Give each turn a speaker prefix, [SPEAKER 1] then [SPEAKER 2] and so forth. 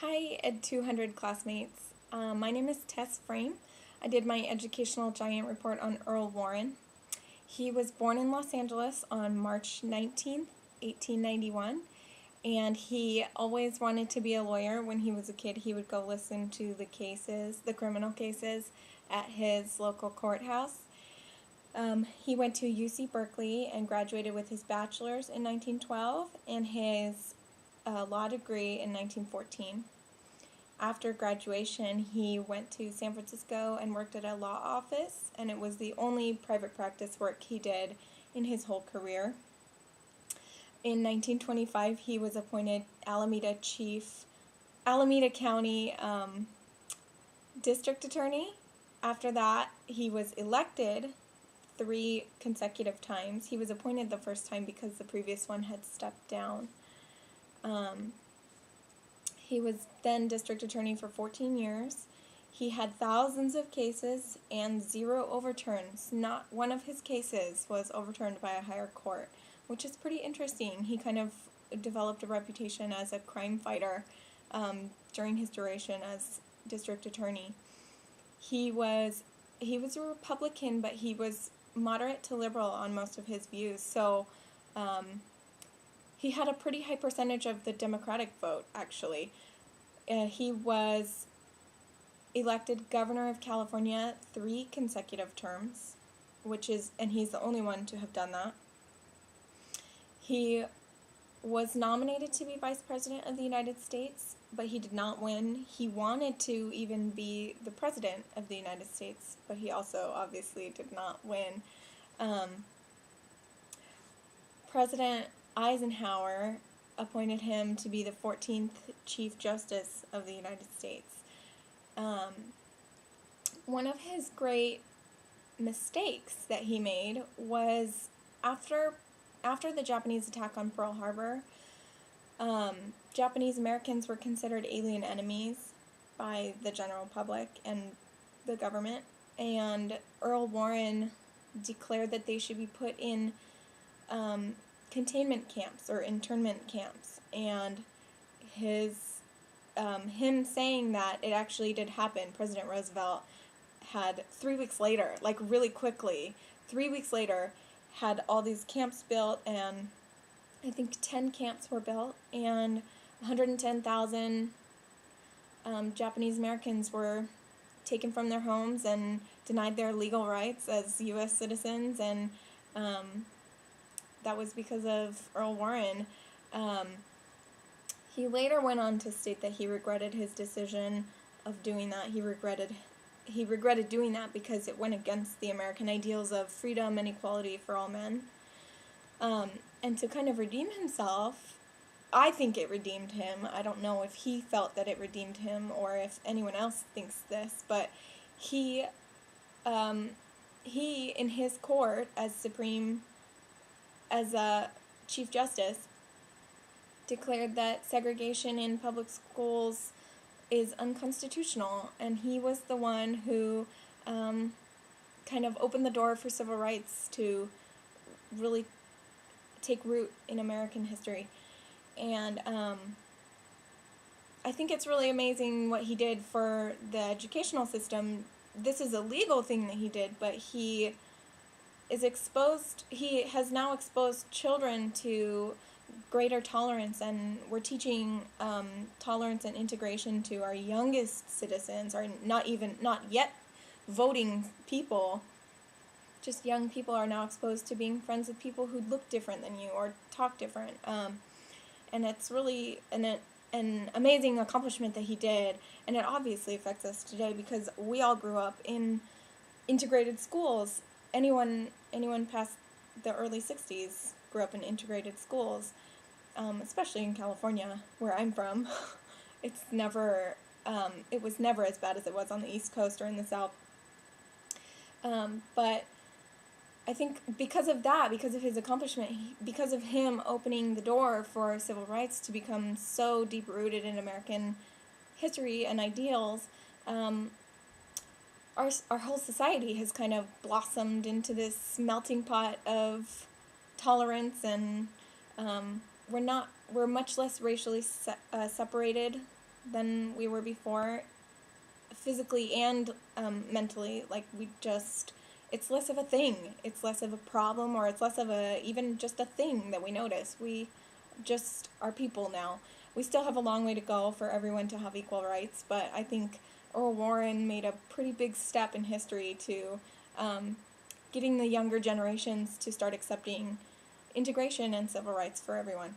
[SPEAKER 1] Hi, Ed 200 classmates. My name is Tess Frame. I did my educational giant report on Earl Warren. He was born in Los Angeles on March 19th, 1891, and he always wanted to be a lawyer. When he was a kid, he would go listen to the criminal cases at his local courthouse. He went to UC Berkeley and graduated with his bachelor's in 1912 and his law degree in 1914. After graduation, he went to San Francisco and worked at a law office, and it was the only private practice work he did in his whole career. In 1925, he was appointed Alameda County District Attorney. After that, he was elected 3 consecutive times. He was appointed the first time because the previous one had stepped down. He was then district attorney for 14 years. He had thousands of cases and 0 overturns. Not one of his cases was overturned by a higher court, which is pretty interesting. He kind of developed a reputation as a crime fighter during his duration as district attorney. He was a Republican, but he was moderate to liberal on most of his views. So he had a pretty high percentage of the Democratic vote, actually. He was elected governor of California 3 consecutive terms, and he's the only one to have done that. He was nominated to be Vice President of the United States, but he did not win. He wanted to even be the President of the United States, but he also obviously did not win. President Eisenhower appointed him to be the 14th Chief Justice of the United States. One of his great mistakes that he made was after the Japanese attack on Pearl Harbor, Japanese Americans were considered alien enemies by the general public and the government, and Earl Warren declared that they should be put in containment camps or internment camps, and him saying that it actually did happen. President Roosevelt had 3 weeks later, like really quickly, 3 weeks later, had all these camps built, and I think 10 camps were built, and 110,000 Japanese Americans were taken from their homes and denied their legal rights as U.S. citizens, and that was because of Earl Warren. He later went on to state that he regretted his decision of doing that. He regretted doing that because it went against the American ideals of freedom and equality for all men. And to kind of redeem himself, I think it redeemed him. I don't know if he felt that it redeemed him or if anyone else thinks this, but he in his court as a Chief Justice, declared that segregation in public schools is unconstitutional, and he was the one who kind of opened the door for civil rights to really take root in American history. And I think it's really amazing what he did for the educational system. This is a legal thing that he did, but he has now exposed children to greater tolerance, and we're teaching tolerance and integration to our youngest citizens, or not yet voting people. Just young people are now exposed to being friends with people who look different than you or talk different, and it's really an amazing accomplishment that he did, and it obviously affects us today because we all grew up in integrated schools. Anyone past the early 60s grew up in integrated schools, especially in California, where I'm from. It was never as bad as it was on the East Coast or in the South. But I think because of his accomplishment, because of him opening the door for civil rights to become so deep-rooted in American history and ideals, our whole society has kind of blossomed into this melting pot of tolerance, and we're much less racially separated than we were before, physically and mentally. Like, it's less of a thing. It's less of a problem, or it's less of even just a thing that we notice. We just are people now. We still have a long way to go for everyone to have equal rights, but I think Earl Warren made a pretty big step in history to getting the younger generations to start accepting integration and civil rights for everyone.